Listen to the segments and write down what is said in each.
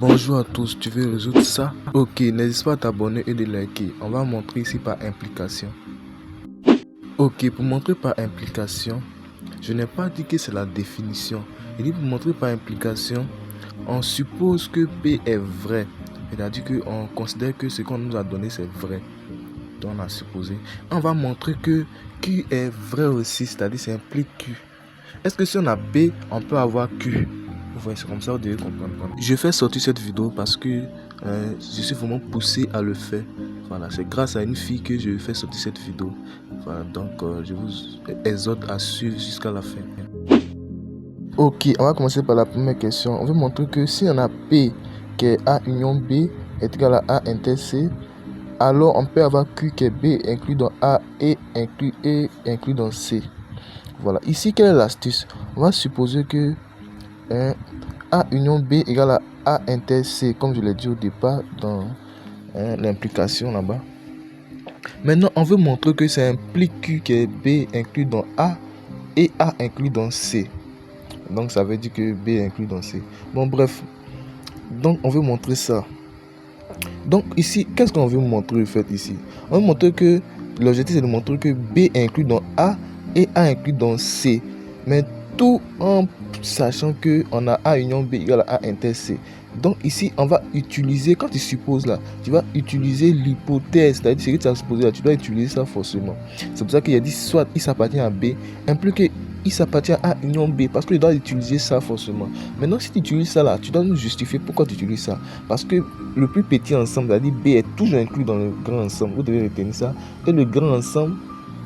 Bonjour à tous, tu veux résoudre ça? Ok, n'hésite pas à t'abonner et de liker. On va montrer ici par implication. Ok, pour montrer par implication, je n'ai pas dit que c'est la définition. Il dit pour montrer par implication, on suppose que P est vrai. C'est-à-dire qu'on considère que ce qu'on nous a donné c'est vrai. Donc on a supposé. On va montrer que Q est vrai aussi, c'est-à-dire ça implique Q. Est-ce que si on a P, on peut avoir Q? Vous voyez, c'est comme ça, vous devez comprendre. Je fais sortir cette vidéo parce que je suis vraiment poussé à le faire. Voilà, c'est grâce à une fille que je fais sortir cette vidéo. Voilà, donc je vous exhorte à suivre jusqu'à la fin. Ok, on va commencer par la première question. On veut montrer que si on a P qui est A union B est égal à A inter C, alors on peut avoir Q qui est B inclus dans A et inclus dans C. Voilà, ici quelle est l'astuce? On va supposer que A union B égale à A inter C, comme je l'ai dit au départ dans l'implication là-bas. Maintenant, on veut montrer que ça implique Q qui est B inclus dans A et A inclus dans C. Donc, ça veut dire que B est inclus dans C. Bon, bref. Donc, on veut montrer ça. Donc, ici, qu'est-ce qu'on veut montrer en fait ici? On veut montrer que l'objectif, c'est de montrer que B est inclus dans A et A inclus dans C. Mais tout en sachant que on a A union B égale à A inter C. Donc ici, on va utiliser, quand tu supposes là, tu vas utiliser l'hypothèse, c'est-à-dire ce que tu as supposé là, tu dois utiliser ça forcément. C'est pour ça qu'il a dit soit il s'appartient à B, implique que il s'appartient à union B, parce que tu dois utiliser ça forcément. Maintenant, si tu utilises ça là, tu dois nous justifier pourquoi tu utilises ça. Parce que le plus petit ensemble, c'est-à-dire B est toujours inclus dans le grand ensemble. Vous devez retenir ça. Et le grand ensemble,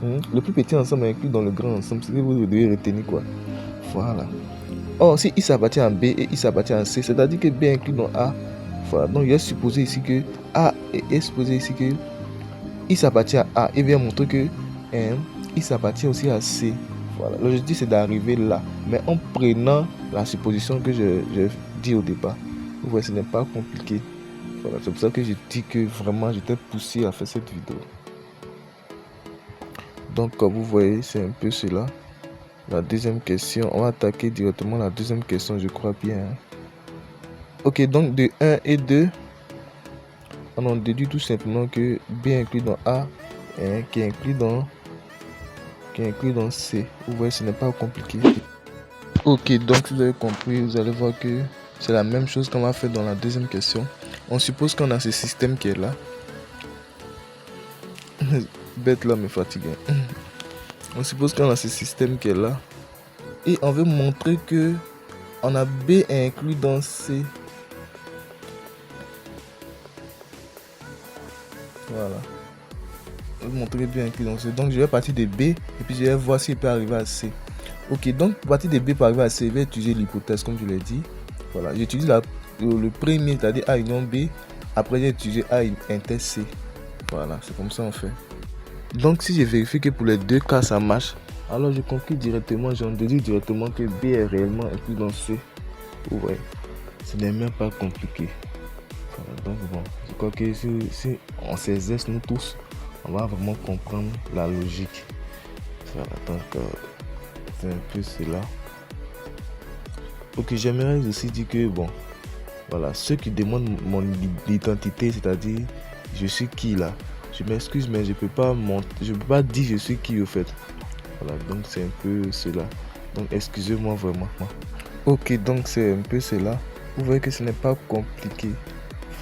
le plus petit ensemble est inclus dans le grand ensemble. C'est ce que vous devez retenir quoi. Voilà. Or, si il s'appartient à B et il s'appartient à C, c'est-à-dire que B est inclus dans A. Voilà. Donc, il est supposé ici que A est supposé ici que il s'appartient à A et vient montrer que il s'appartient aussi à C. Voilà. L'objectif, c'est d'arriver là. Mais en prenant la supposition que j'ai dit au départ. Vous voyez, ce n'est pas compliqué. Voilà. C'est pour ça que je dis que vraiment, j'étais poussé à faire cette vidéo. Donc, comme vous voyez, c'est un peu cela. La deuxième question, on va attaquer directement la deuxième question, je crois bien. Ok, donc de 1 et 2, on en déduit tout simplement que B inclus dans A qui est inclus dans C. Vous voyez, ce n'est pas compliqué. Ok, donc si vous avez compris, vous allez voir que c'est la même chose qu'on va faire dans la deuxième question. On suppose qu'on a ce système qui est là. Bête là, mais fatigué. On suppose qu'on a ce système qui est là. Et on veut montrer que on a B inclus dans C. Voilà. Je vais montrer B inclus dans C. Donc je vais partir de B et puis je vais voir s'il peut arriver à C. Ok, donc pour partir de B pour arriver à C, je vais utiliser l'hypothèse comme je l'ai dit. Voilà, j'utilise le premier, c'est-à-dire A union B. Après j'ai utilisé A inter C. Voilà, c'est comme ça on fait. Donc si je vérifie que pour les deux cas ça marche, alors je conclue directement, j'en déduis directement que B est réellement inclus dans C. Ouais, ce n'est même pas compliqué. Voilà, donc bon, je crois que si on s'exerce nous tous, on va vraiment comprendre la logique. Voilà, donc c'est un peu cela. Ok, j'aimerais aussi dire que bon, voilà, ceux qui demandent mon identité, c'est-à-dire je suis qui là, je m'excuse mais je peux pas dire je suis qui au fait. Voilà, donc c'est un peu cela. Donc excusez-moi vraiment. Ok, donc c'est un peu cela. Vous voyez que ce n'est pas compliqué.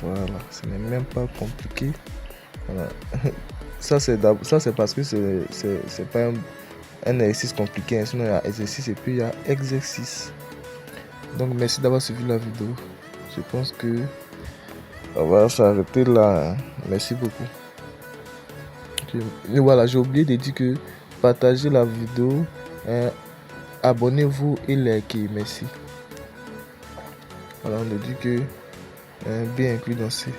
Voilà, ce n'est même pas compliqué. Voilà. Ça c'est parce que c'est pas un exercice compliqué. Sinon il y a exercice et puis il y a exercice. Donc merci d'avoir suivi la vidéo. Je pense que on va s'arrêter là. Merci beaucoup. Et voilà, j'ai oublié de dire que partagez la vidéo, abonnez-vous et likez. Merci. Voilà, on a dit que B inclus dans C.